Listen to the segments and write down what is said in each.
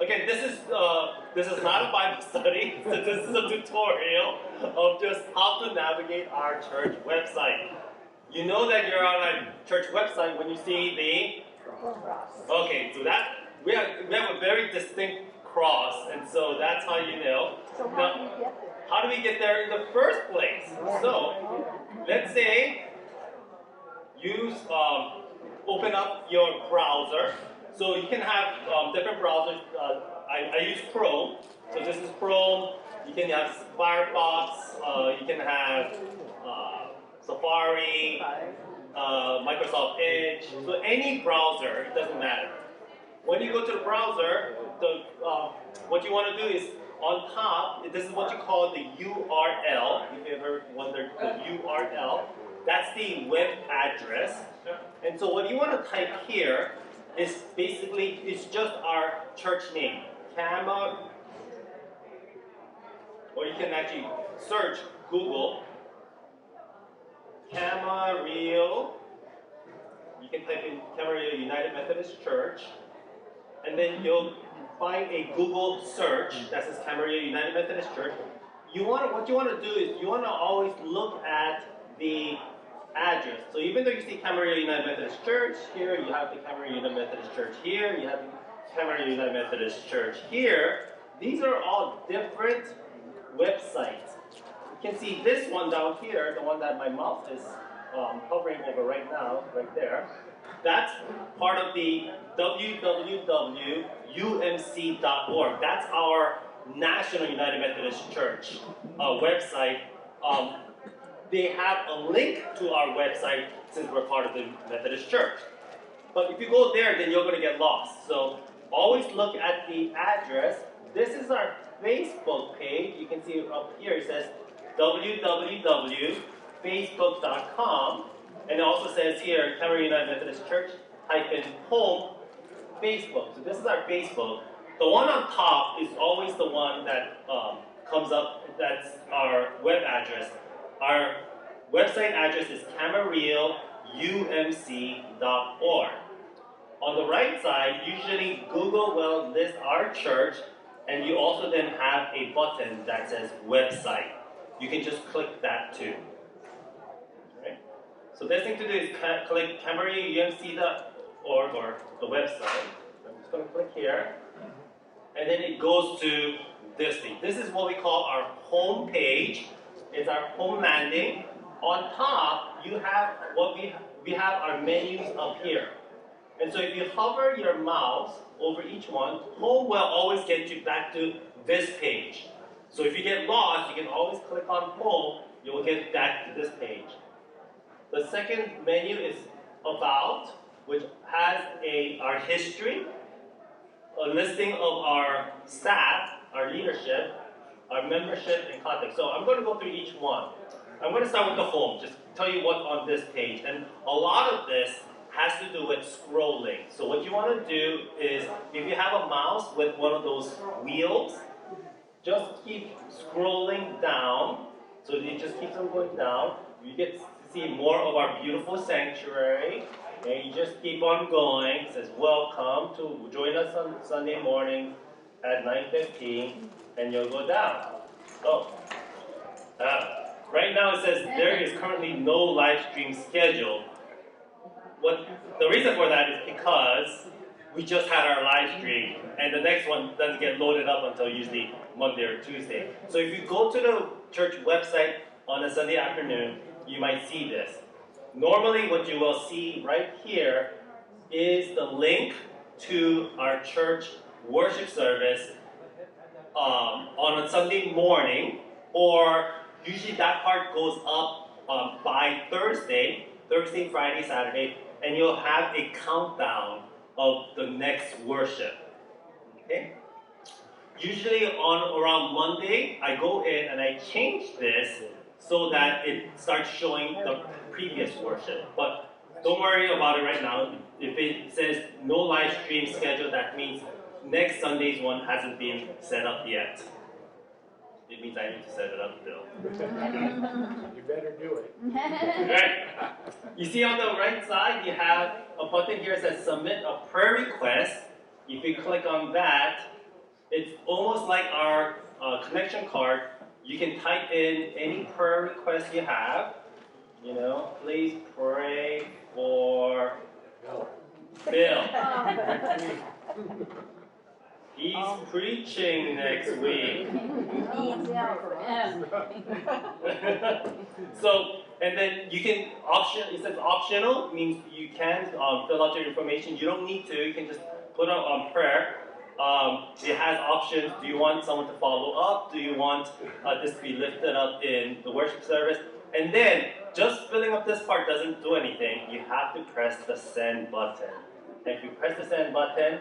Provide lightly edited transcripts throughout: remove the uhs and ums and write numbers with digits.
Again, this is not a Bible study. So this is a tutorial of just how to navigate our church website. You know that you're on a church website when you see the. Okay, so that we have a very distinct cross, and so that's how you know. So How do we get there in the first place? So let's say you open up your browser. So you can have different browsers. I use Chrome. So this is Chrome. You can have Firefox. You can have Safari, Microsoft Edge. So any browser, it doesn't matter. When you go to the browser, what you want to do is on top, this is what you call the URL. If you ever wondered the URL, that's the web address. And so what you want to type here is basically, it's just our church name, Camarillo, or you can actually search Google, Camarillo. You can type in Camarillo United Methodist Church, and then you'll find a Google search that says Camarillo United Methodist Church. What you want to do is you want to always look at the address. So even though you see Camarillo United Methodist Church here, you have the Camarillo United Methodist Church here, you have the Camarillo United Methodist Church here, these are all different websites. You can see this one down here, the one that my mouse is hovering over right now, right there. That's part of the www.umc.org. That's our National United Methodist Church website. They have a link to our website since we're part of the Methodist Church. But if you go there, then you're going to get lost. So always look at the address. This is our Facebook page. You can see up here it says www.facebook.com. And it also says here, Camarillo United Methodist Church _home Facebook. So this is our Facebook. The one on top is always the one that comes up. That's our web address. Our website address is camarilloumc.org. On the right side, usually Google will list our church, and you also then have a button that says website. You can just click that too. Right? So the best thing to do is click camarilloumc.org or the website. I'm just going to click here, and then it goes to this thing. This is what we call our home page. It's our home landing. On top, you have what we have our menus up here. And so if you hover your mouse over each one, home will always get you back to this page. So if you get lost, you can always click on home, you will get back to this page. The second menu is about, which has our history, a listing of our staff, our leadership, our membership, and contact. So I'm going to go through each one. I'm going to start with the home, just tell you what's on this page. And a lot of this has to do with scrolling. So what you want to do is, if you have a mouse with one of those wheels, just keep scrolling down. So it just keeps on going down. You get to see more of our beautiful sanctuary. And you just keep on going. It says, welcome to join us on Sunday morning at 9:15. And you'll go down. Right now it says there is currently no live stream scheduled. The reason for that is because we just had our live stream, and the next one doesn't get loaded up until usually Monday or Tuesday. So if you go to the church website on a Sunday afternoon, you might see this. Normally what you will see right here is the link to our church worship service on a Sunday morning, or usually that part goes up by Thursday, Friday, Saturday, and you'll have a countdown of the next worship. Okay? Usually around Monday, I go in and I change this so that it starts showing the previous worship. But don't worry about it right now. If it says no live stream scheduled, that means next Sunday's one hasn't been set up yet. It means I need to set it up, Bill. You better do it. Right. You see on the right side, you have a button here that says Submit a Prayer Request. If you click on that, It's almost like our connection card. You can type in any prayer request you have. You know, please pray for Bill. He's preaching next week. So, and then you can it says optional, means you can fill out your information. You don't need to, you can just put out prayer. It has options. Do you want someone to follow up? Do you want this to be lifted up in the worship service? And then, just filling up this part doesn't do anything. You have to press the send button. And if you press the send button,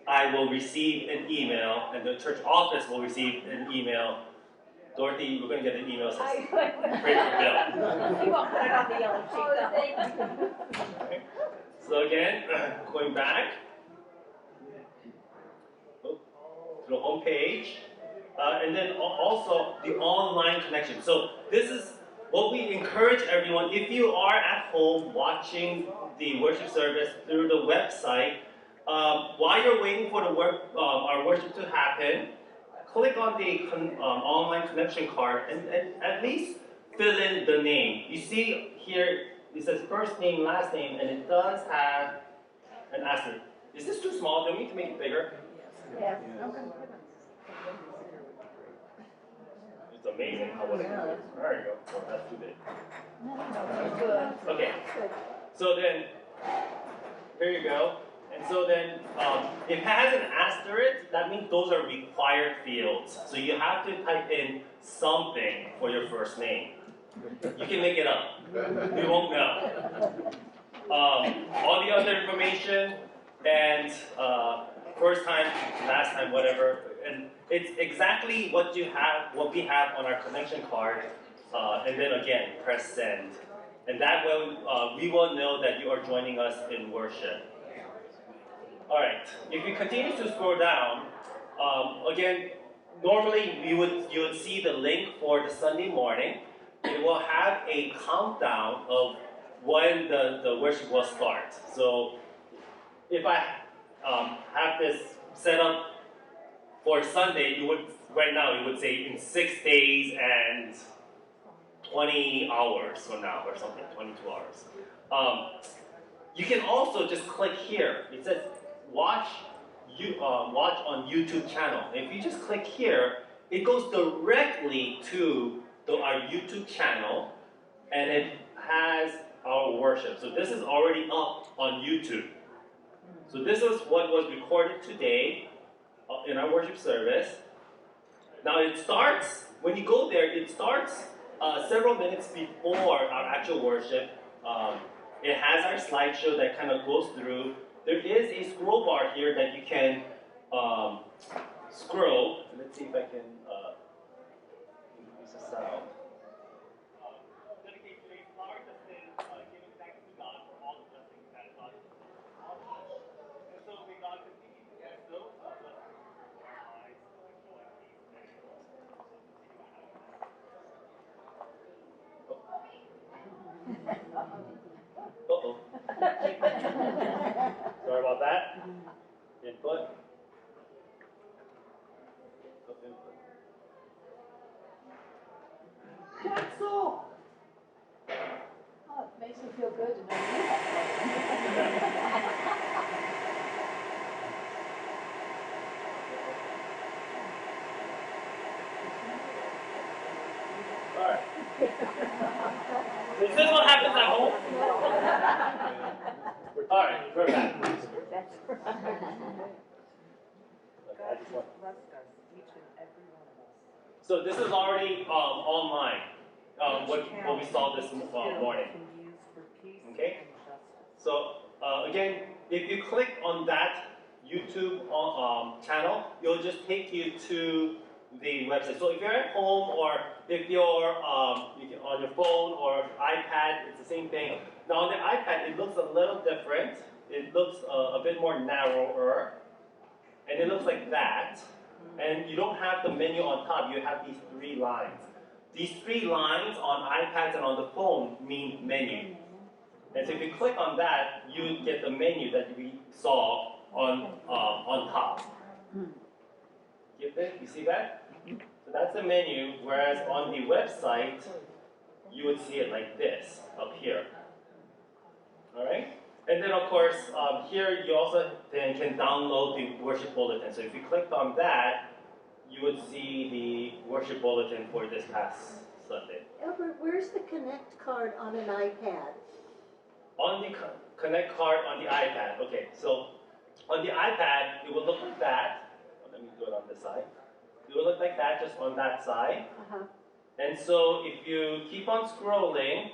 I will receive an email, and the church office will receive an email. Dorothy, we're going to get an email that says, pray for Bill. You won't put it on the yellow sheet, Okay. So again, going back to the home page, and then also the online connection. So this is what we encourage everyone. If you are at home watching the worship service through the website, while you're waiting for our worship to happen, click on the online connection card and at least fill in the name. You see here, it says first name, last name, and it does have an asterisk. Is this too small? Do we need to make it bigger? Yes. It's amazing how well it can do. There you go. Oh, that's too big. Good. Okay. So then, here you go. And so then, if it has an asterisk, that means those are required fields. So you have to type in something for your first name. You can make it up. We won't know. All the other information and first time, last time, whatever, and it's exactly what we have on our connection card. And then again, press send, and that way we will know that you are joining us in worship. All right. If you continue to scroll down, again, normally you would see the link for the Sunday morning. It will have a countdown of when the worship will start. So if I have this set up for Sunday, right now you would say in 6 days and 20 hours from now or something, 22 hours. You can also just click here. It says watch on YouTube channel. If you just click here, it goes directly to our YouTube channel, and it has our worship. So this is already up on YouTube. So this is what was recorded today in our worship service. Now it starts, when you go there, it starts several minutes before our actual worship. It has our slideshow that kind of goes through. There is a scroll bar here that you can scroll. Let's see if I can increase the sound. Dedicate today's flower to sin, giving thanks to God for all the blessings that God has given us. And so may God continue to bless those blessings in our lives, joy, peace, and uh-oh. Sorry about that. Input. Cancel. Oh, it makes me feel good to know you have Alright. Is this what happens at home? Alright, we're back. That's right. I just want- So this is already online, what we saw this morning. Okay? So again, if you click on that YouTube channel, it'll just take you to the website. So if you're at home or if you're on your phone or iPad, it's the same thing. Now on the iPad, it looks a little different. It looks a bit more narrower, and it looks like that. And you don't have the menu on top, you have these 3 lines. These 3 lines on iPads and on the phone mean menu. And so if you click on that, you get the menu that we saw on top. it? You see that? So that's the menu, whereas on the website, you would see it like this, up here. All right? And then, of course, here you also then can download the worship bulletin. So if you clicked on that, you would see the worship bulletin for this past Sunday. Albert, where's the Connect card on an iPad? On the Connect card on the iPad. Okay, so on the iPad, it will look like that. Let me do it on this side. It will look like that, just on that side. And so if you keep on scrolling,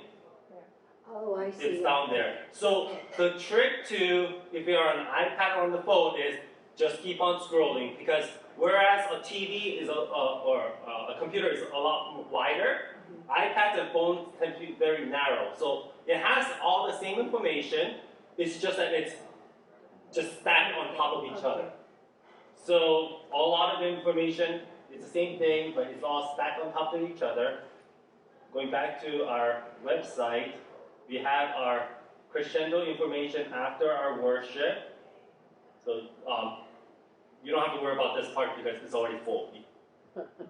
Oh, I see. it's down there. So the trick to, if you're on an iPad or on the phone, is just keep on scrolling, because whereas a TV is or a computer is a lot wider, iPads and phones tend to be very narrow. So it has all the same information. It's just that it's just stacked on top of each other. So a lot of the information, it's the same thing, but it's all stacked on top of each other. Going back to our website, we have our crescendo information after our worship. So you don't have to worry about this part because it's already full.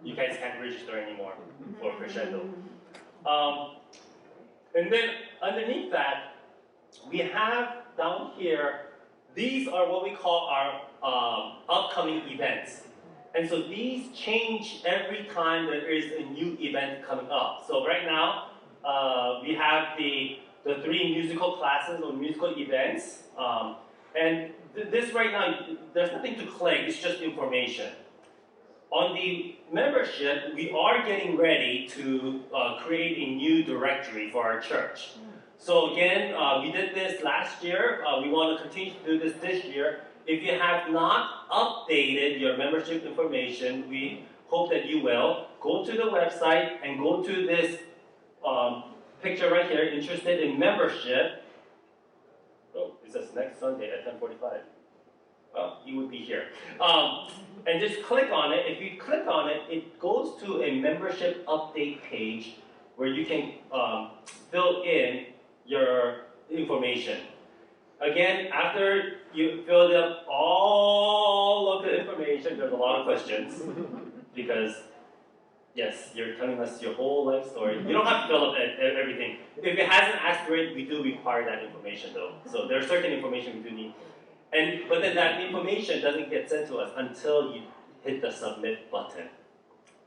You guys can't register anymore for crescendo. And then underneath that, we have down here, these are what we call our upcoming events. And so these change every time there is a new event coming up. So right now, we have the 3 musical classes or musical events. And this right now, there's nothing to click, it's just information. On the membership, we are getting ready to create a new directory for our church. So again, we did this last year. We want to continue to do this year. If you have not updated your membership information, we hope that you will. Go to the website and go to this picture right here, interested in membership. Oh, it says next Sunday at 10:45. Well, you would be here. And just click on it. If you click on it, it goes to a membership update page where you can fill in your information. Again, after you filled up all of the information, there's a lot of questions because, yes, you're telling us your whole life story. You don't have to fill up everything. If it hasn't asked for it, we do require that information though. So there's certain information we do need. But then that information doesn't get sent to us until you hit the submit button.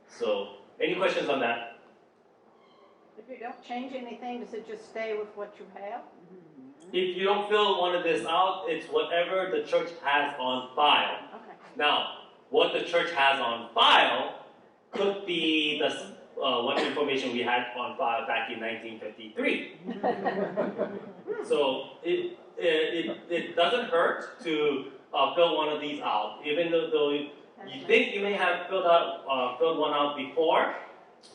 So, any questions on that? If you don't change anything, does it just stay with what you have? If you don't fill one of this out, it's whatever the church has on file. Okay. Now, what the church has on file could be what information we had on file back in 1953. So it doesn't hurt to fill one of these out, even though you think you may have filled one out before.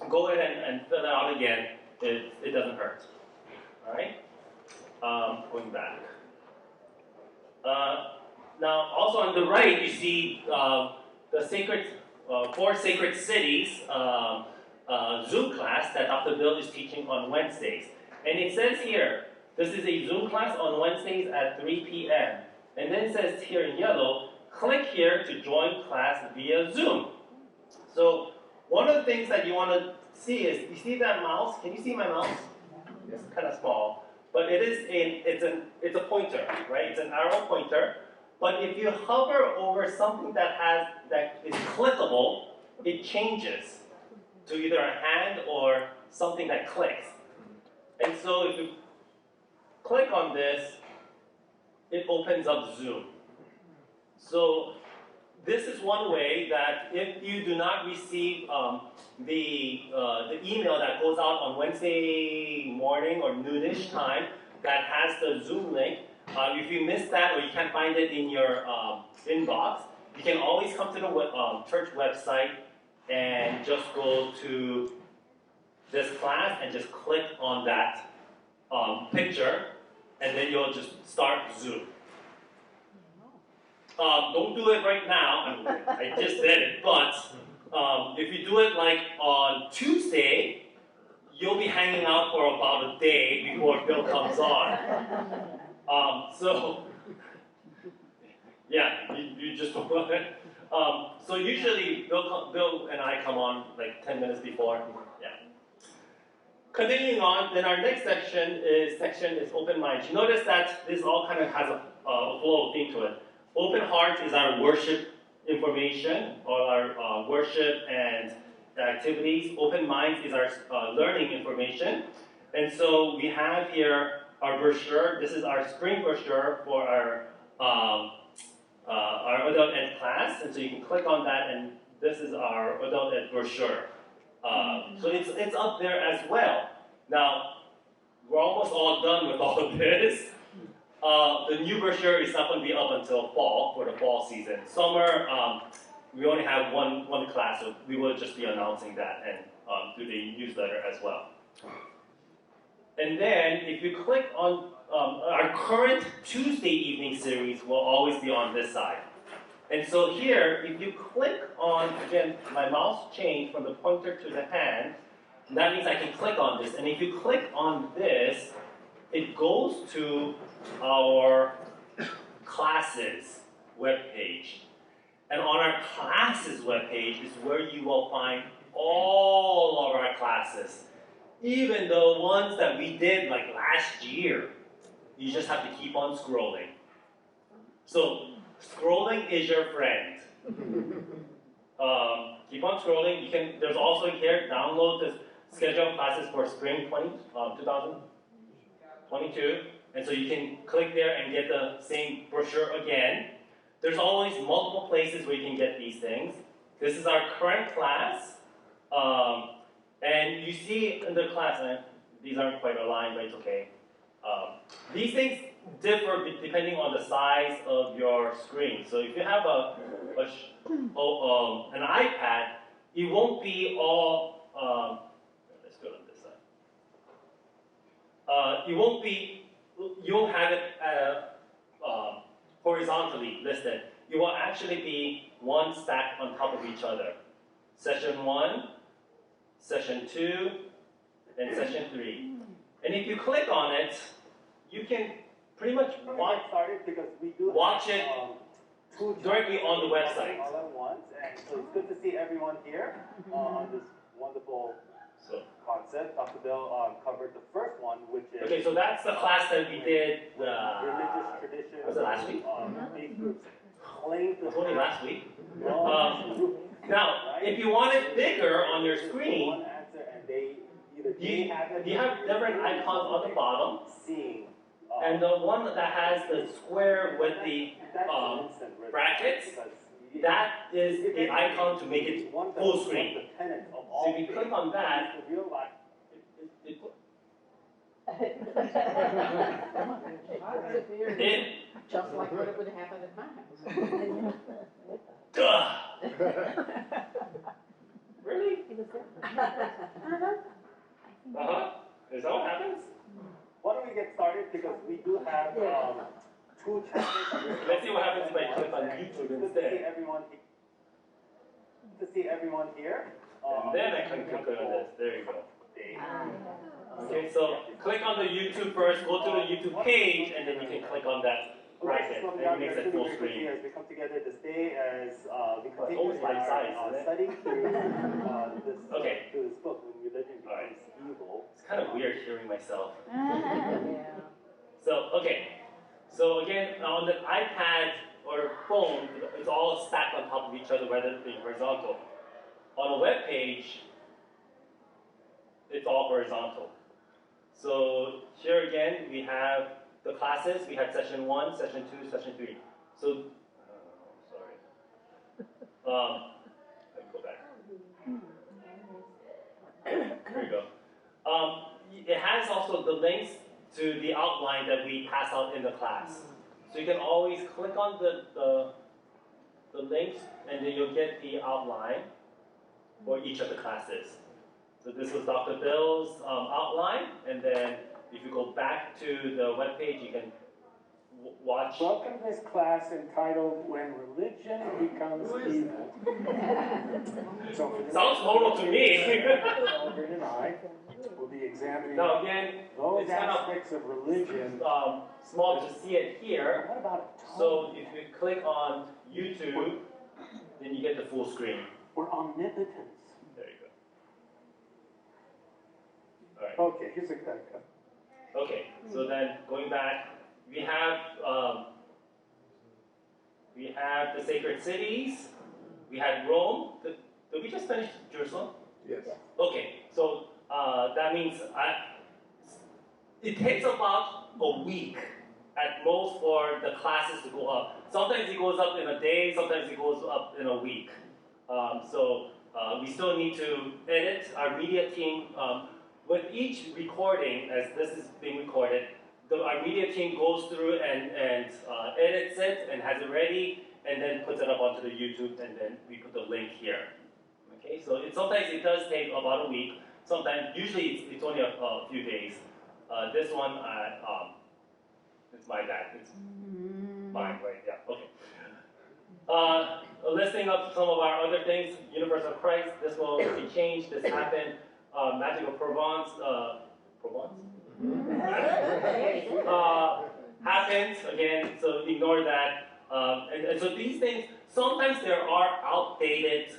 Go ahead and fill it out again. It doesn't hurt. All right. Going back. Now, also on the right, you see the sacred 4 sacred cities Zoom class that Dr. Bill is teaching on Wednesdays. And it says here, this is a Zoom class on Wednesdays at 3 p.m. And then it says here in yellow, click here to join class via Zoom. So one of the things that you want to see is, you see that mouse? Can you see my mouse? It's kind of small. But it's a pointer, right? It's an arrow pointer. But if you hover over something that is clickable, it changes to either a hand or something that clicks. And so if you click on this, it opens up Zoom. So this is one way that if you do not receive the email that goes out on Wednesday morning or noonish time that has the Zoom link, if you miss that or you can't find it in your inbox, you can always come to the church website and just go to this class and just click on that picture, and then you'll just start Zoom. Don't do it right now. I just did it, but if you do it like on Tuesday, you'll be hanging out for about a day before Bill comes on. So Yeah, you just so usually Bill and I come on like 10 minutes before. Yeah. Continuing on, then our next section is open minds. You notice that this all kind of has a flow theme to it. Open hearts is our worship information, or our worship and activities. Open minds is our learning information. And so we have here our brochure. This is our spring brochure for our adult ed class. And so you can click on that, and this is our adult ed brochure. So it's up there as well. Now, we're almost all done with all of this. The new brochure is not going to be up until fall, for the fall season. Summer, we only have one class, so we will just be announcing that and through the newsletter as well. And then, if you click on our current Tuesday evening series, will always be on this side. And so here, if you click on, again, my mouse changed from the pointer to the hand, and that means I can click on this. And if you click on this, it goes to our classes webpage. And on our classes webpage is where you will find all of our classes. Even the ones that we did like last year. You just have to keep on scrolling. So, scrolling is your friend. Keep on scrolling. There's also here, download the schedule of classes for spring 2022. And so you can click there and get the same brochure again. There's always multiple places where you can get these things. This is our current class. And you see in the class, and these aren't quite aligned, but it's okay. These things differ depending on the size of your screen. So if you have an iPad, it won't be all, let's go on this side. You won't have it horizontally listed. It will actually be one stack on top of each other. Session 1, Session 2, and Session 3. And if you click on it, you can pretty much watch it directly on the website. All at once, and so it's good to see everyone here on this wonderful concept. Dr. Bill covered the first one, which is okay. So that's the class that we did. Religious tradition. Was it last week? Big groups claim It was only last week. Now, if you want it bigger on your screen, you have different icons on the bottom. And the one that has the square with the brackets, that is the icon to make it full screen. So if you click on that, Just like what it would happen at my house. Really? Is that what happens? Why don't we get started, because we do have 2 chapters. Let's see what happens if I click on YouTube instead. To see everyone here. And then I can click on this. There you go. Okay, so click on the YouTube first, go to the YouTube page, and then you can click on that bracket, and it makes it full screen. As we come together this day, as we It's continue always like size, our isn't it? studying through Okay. through this book, When Religion Becomes Evil. It's kind of weird hearing myself. Yeah. So, okay. So again, on the iPad or phone, it's all stacked on top of each other rather than being horizontal. On a web page, it's all horizontal. So here again, we have the classes. We had session 1, session 2, session 3. So, sorry. Let me go back. Here we go. It has also the links to the outline that we pass out in the class. So you can always click on the links, and then you'll get the outline for each of the classes. So this was Dr. Bill's outline, and then if you go back to the webpage, you can watch. Welcome to this class entitled When Religion Becomes Evil. So for the Sounds horrible to me. Aldrin and I will be examining Now again, those it's kind of aspects of religion. small to see it here. What about atonement? So if you click on YouTube, then you get the full screen. Or omnipotence? There you go. All right. Okay, here's a Okay. So then going back, we have the sacred cities. We had Rome. Did we just finish Jerusalem? Yes. Okay. So that means it takes about a week at most for the classes to go up. Sometimes it goes up in a day, sometimes it goes up in a week. We still need to edit our media team. With each recording, as this is being recorded, our media team goes through and edits it and has it ready, and then puts it up onto the YouTube, and then we put the link here. Okay, so sometimes it does take about a week. Sometimes, usually it's only a few days. This one, it's my bad. It's mine, right? Yeah. Okay. A listing of some of our other things. Universal Christ. This will be changed. This happened. Magic of Provence. Happens again. So ignore that. And so these things. Sometimes there are outdated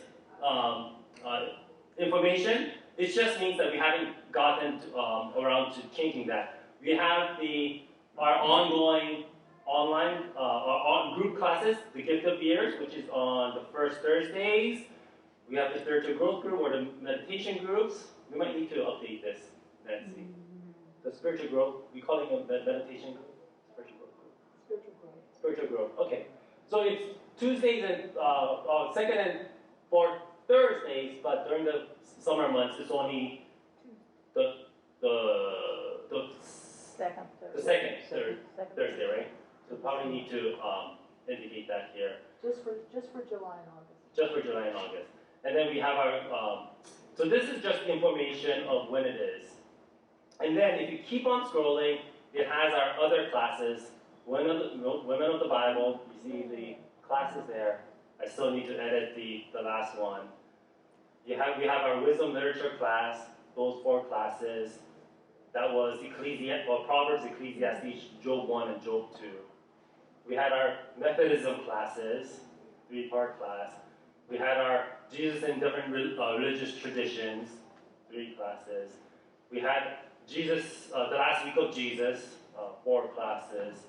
information. It just means that we haven't gotten around to changing that. We have our ongoing online group classes, the Gift of Years, which is on the first Thursdays. We have the spiritual growth group or the meditation groups. We might need to update this, Nancy. The spiritual growth, we call it a meditation group. Spiritual growth group. Spiritual growth. Okay. So it's Tuesdays and second and fourth Thursdays, but during the summer months, it's only the second Thursday, right? So probably need to indicate that here. Just for July and August. Just for July and August. And then we have our, so this is just information of when it is. And then if you keep on scrolling, it has our other classes, Women of the Bible. You see the classes there. I still need to edit the last one. We have our Wisdom Literature class, those 4 classes. That was Proverbs, Ecclesiastes, Job 1, and Job 2. We had our Methodism classes, 3-part class. We had our Jesus in different religious traditions, 3 classes. We had Jesus, the last week of Jesus, 4 classes.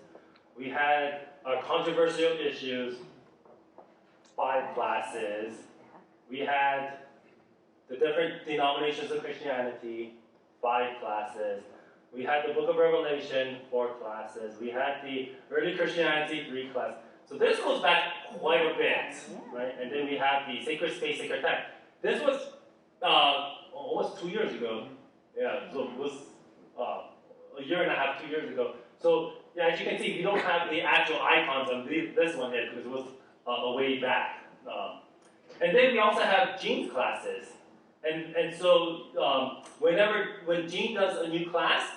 We had our controversial issues, 5 classes. We had the different denominations of Christianity, 5 classes. We had the Book of Revelation, 4 classes. We had the Early Christianity, 3 classes. So this goes back quite a bit, right? And then we have the Sacred Space, Sacred Time. This was almost 2 years ago. Yeah, so it was a year and a half, 2 years ago. So yeah, as you can see, we don't have the actual icons on this one yet because it was a way back. And then we also have Jean's classes. And so when Jean does a new class,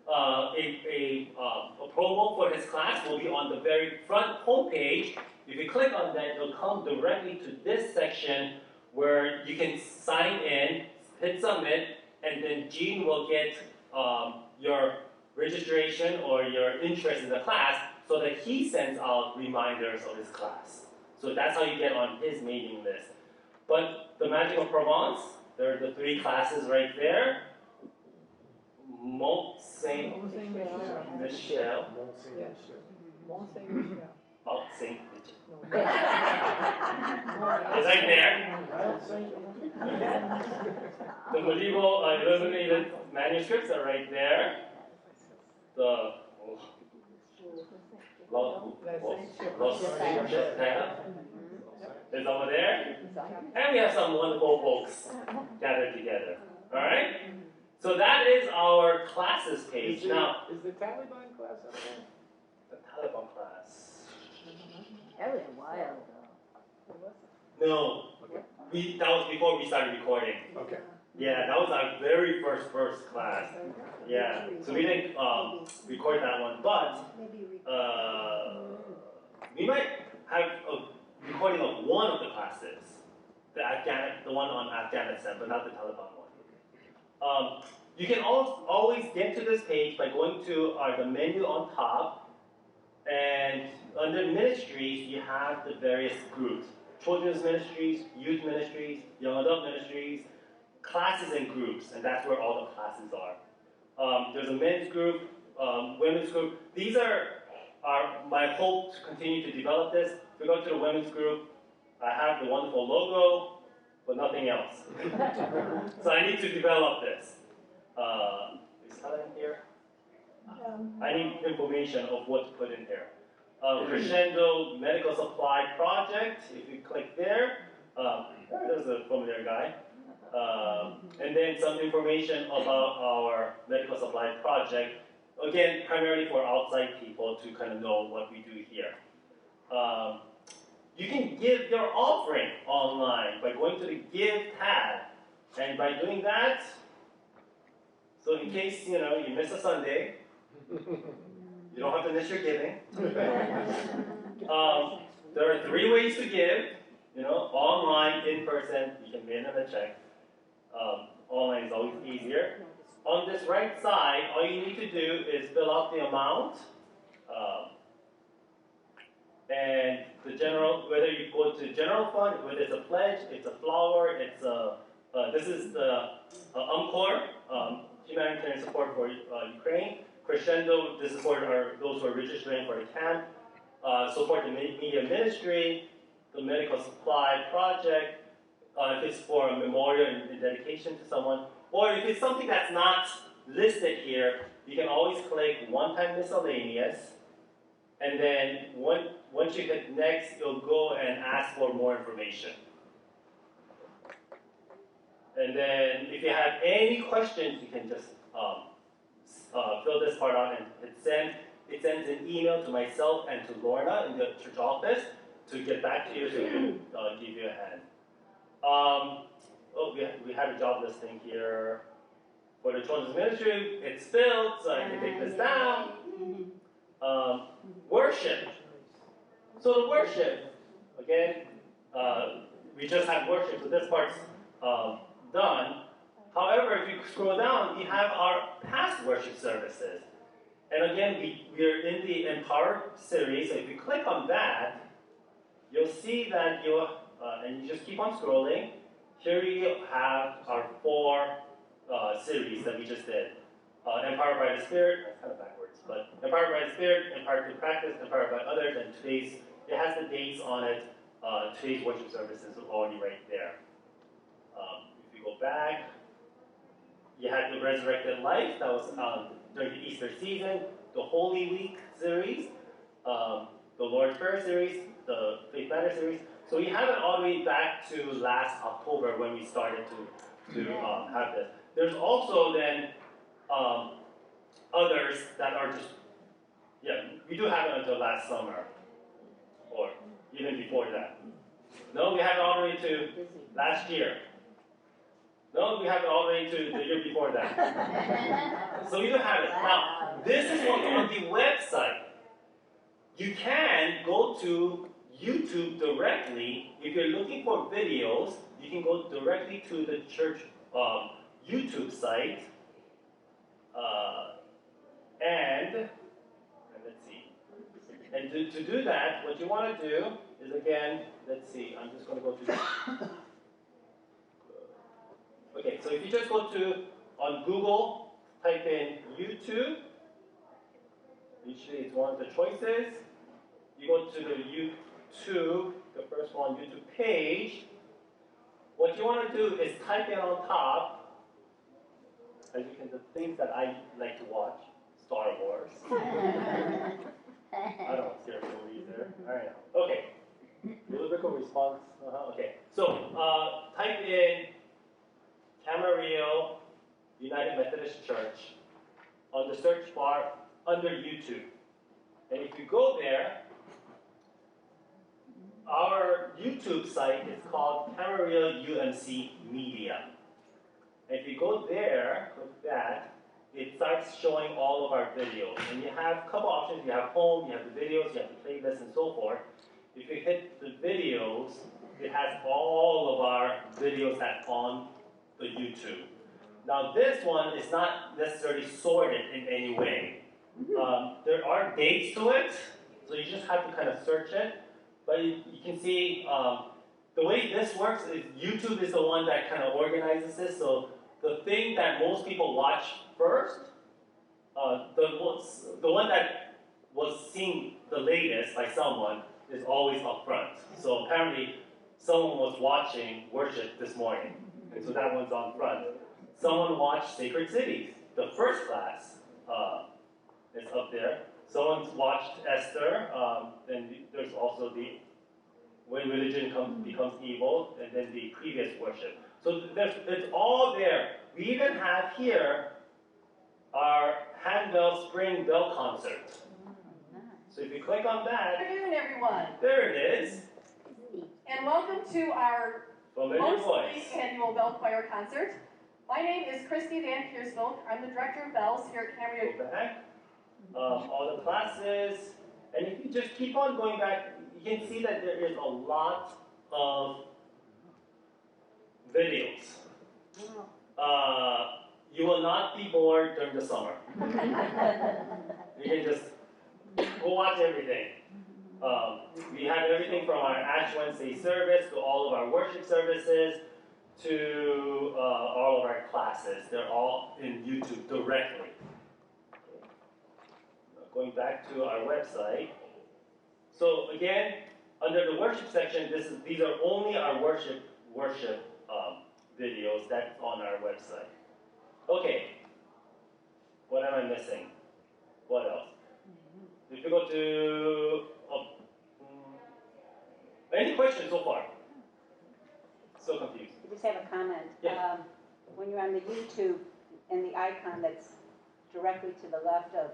a promo for his class will be on the very front homepage. If you click on that, it'll come directly to this section where you can sign in, hit submit, and then Jean will get your registration or your interest in the class so that he sends out reminders of his class. So that's how you get on his mailing list. But the Magic of Provence, there are the 3 classes right there. Mont Saint Michel. Mont Saint Michel. It's right there. The medieval illuminated manuscripts are right there. The Los is over there. And we have some wonderful folks gathered together. Alright? So that is our classes page. Now, Is the Taliban class up there? the Taliban class. That was a while ago. No. That was before we started recording. Okay. Yeah, that was our very first class. Yeah. So we didn't record that one, but we might have a recording of one of the classes. The one on Afghanistan, but not the Taliban one. You can always get to this page by going to the menu on top, and under ministries, you have the various groups. Children's ministries, youth ministries, young adult ministries, classes and groups, and that's where all the classes are. There's a men's group, women's group. These are my hope to continue to develop this. If we go to the women's group, I have the wonderful logo, but nothing else. So I need to develop this. Is Helen here? I need information of what to put in here. Crescendo Medical Supply Project, if you click there, there's a familiar guy. And then some information about our medical supply project, again, primarily for outside people to kind of know what we do here. You can give your offering online by going to the Give tab, and by doing that, so in case you miss a Sunday, you don't have to miss your giving. There are 3 ways to give. Online, in person, you can mail them a check. Online is always easier. On this right side, all you need to do is fill out the amount. And the general, whether you go to general fund, whether it's a pledge, it's a flower, it's this is the UMCOR, humanitarian support for Ukraine. Crescendo, this is for those who are registering for the camp. Support the media ministry, the medical supply project, if it's for a memorial and dedication to someone, or if it's something that's not listed here, you can always click one-time miscellaneous, and then once you hit next, you'll go and ask for more information. And then if you have any questions, you can just fill this part out and hit send. It sends an email to myself and to Lorna in the church office to get back to you so we can give you a hand. We have a job listing here for the children's ministry. It's filled, so I can take this down. Worship. So the worship, again, we just have worship, so this part's done. However, if you scroll down, we have our past worship services. And again, we're in the Empower series, so if you click on that, you'll see that and you just keep on scrolling. Here we have our 4 series that we just did. Empowered by the Spirit, that's kind of backwards, but Empowered by the Spirit, Empowered to Practice, Empowered by Others, and today's, it has the dates on it. Today's worship service is already right there. If you go back, you had the Resurrected Life, that was during the Easter season, the Holy Week series, the Lord's Prayer series, the Faith Matter series. So we have it all the way back to last October when we started to have this. There's also then others that are just, we do have it until last summer, or even before that. No, we have it all the way to last year. No, we have it all the way to the year before that. So we do have it. Now, this is what on the website. You can go to YouTube directly. If you're looking for videos, you can go directly to the church YouTube site. And let's see. And to do that, what you want to do is, again, let's see, I'm just going to go to... Okay, so if you just go to, on Google, type in YouTube, usually it's one of the choices. You go to the YouTube, the first one, YouTube page. What you want to do is type in on top, as you can, the things that I like to watch, Star Wars. I don't want scary movies there. All right, okay. Biblical response. Okay, so type in Camarillo United Methodist Church on the search bar under YouTube. And if you go there, our YouTube site is called Camarillo UMC Media. And if you go there, click that, it starts showing all of our videos. And you have a couple options. You have home, you have the videos, you have the playlist, and so forth. If you hit the videos, it has all of our videos that's on the YouTube. Now this one is not necessarily sorted in any way. There are dates to it, so you just have to kind of search it. But you can see the way this works is YouTube is the one that kind of organizes this. So the thing that most people watch first, the one that was seen the latest by someone is always up front. So apparently someone was watching worship this morning, and so that one's on front. Someone watched Sacred Cities, the first class is up there. Someone's watched Esther, then there's also the When Religion Becomes Evil, and then the previous worship. So it's all there. We even have here our handbell spring bell concert. So if you click on Good that, afternoon, everyone, there it is. and welcome to our Familiar mostly voice. annual Bell Choir concert. My name is Christy Van Kiersveld. I'm the director of bells here at Camarillo. Go back. All the classes. And if you just keep on going back, you can see that there is a lot of videos. You will not be bored during the summer. You can just go watch everything. We have everything from our Ash Wednesday service to all of our worship services to all of our classes. They're all in YouTube directly. Going back to our website. So again, under the worship section, these are only our worship videos that's on our website. Okay, what am I missing? What else? If you go to any questions so far? So confused. I just have a comment. Yeah. When you're on the YouTube and the icon that's directly to the left of,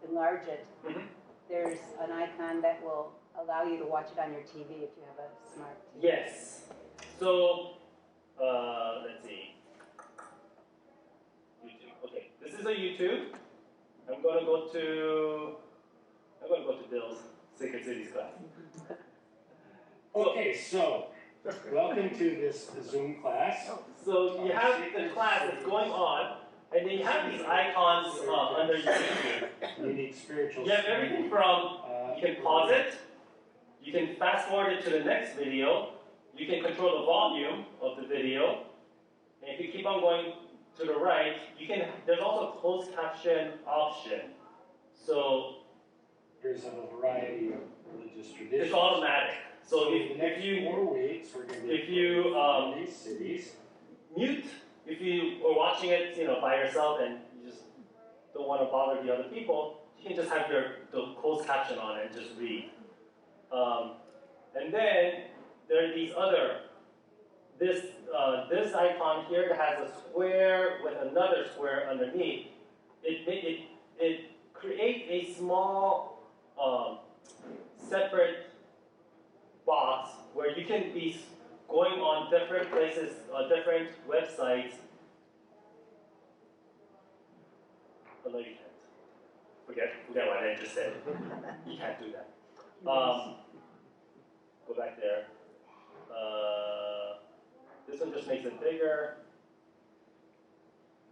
to enlarge it, there's an icon that will allow you to watch it on your TV if you have a smart TV. Yes. So, let's see. YouTube. Okay, this is a YouTube. I'm gonna go to Bill's Sacred Cities class. Okay, so, welcome to this Zoom class. So you have the class that's going on, and then you have these icons under YouTube. You need spiritual You have everything from, you can pause it, you can fast forward it to the next video, you can control the volume of the video, and if you keep on going to the right, there's also a closed caption option. So There's a variety of religious traditions. it's automatic. So the next if you 4 weeks, we're going to be if you, in these cities. mute, if you are watching it, by yourself and you just don't want to bother the other people, you can just have the closed caption on it and just read. And then there are these this icon here that has a square with another square underneath. It creates a small separate box where you can be going on different places, different websites. Oh, no, you can't. Forget what I just said. You can't do that. Go back there. This one just makes it bigger.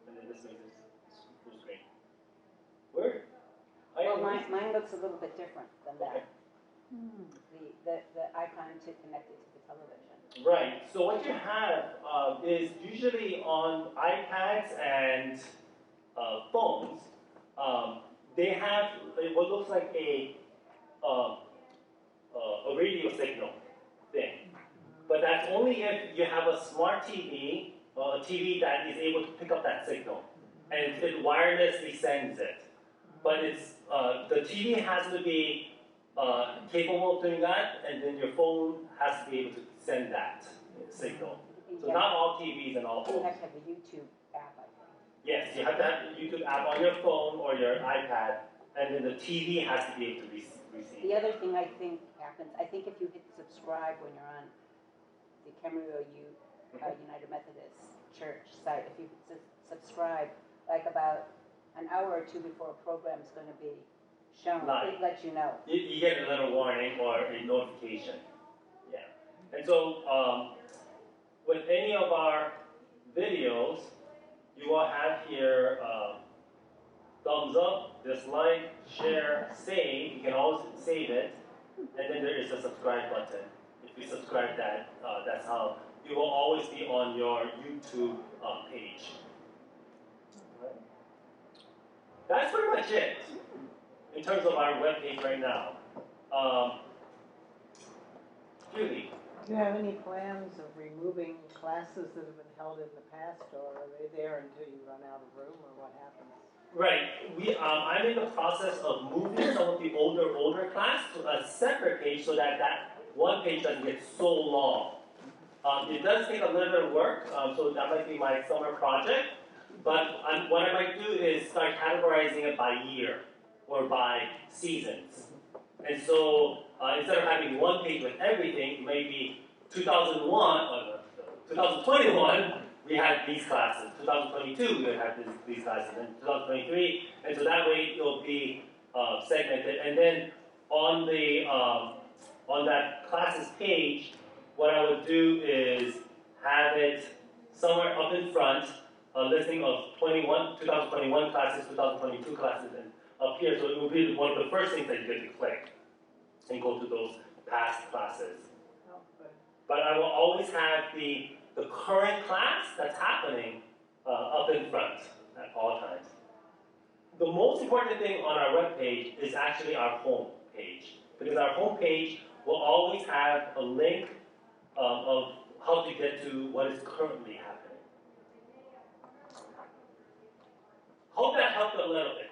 And then this makes it full screen. Where? Well, mine looks a little bit different than Okay. that. The icon to connect it to the television. Right. So what you have is usually on iPads and phones, they have what looks like a radio signal thing. But that's only if you have a smart TV or a TV that is able to pick up that signal, and it wirelessly sends it. But it's the TV has to be capable of doing that, and then your phone has to be able to send that signal. So not all TVs and all You phones. have to have the YouTube app, I think. Yes, you have to have the YouTube app on your phone or your iPad, and then the TV has to be able to receive. The other thing I think happens, I think if you hit subscribe when you're on the Camarillo United Methodist Church site, if you subscribe, like about an hour or two before a program is going to be shown, Live. it lets you know. You get a little warning or a notification. Yeah. And so with any of our videos, you will have here thumbs up, dislike, share, save. You can always save it. And then there is a subscribe button. If you subscribe that, that's how you will always be on your YouTube page. That's pretty much it in terms of our web page right now. Julie. Do you have any plans of removing classes that have been held in the past, or are they there until you run out of room, or what happens? Right. I'm in the process of moving some of the older class to a separate page so that that one page doesn't get so long. It does take a little bit of work, so that might be my summer project. But what I might do is start categorizing it by year or by seasons. And so instead of having one page with everything, maybe 2021, we had these classes. 2022, we would have these classes. And 2023, and so that way it'll be segmented. And then on the on that classes page, what I would do is have it somewhere up in front, a listing of 2021 classes, 2022 classes, and up here. So it will be one of the first things that you get to click and go to those past classes. Oh, good. But I will always have the current class that's happening up in front at all times. The most important thing on our web page is actually our home page, because our home page will always have a link of how to get to what is currently happening. Hope that helped a little bit.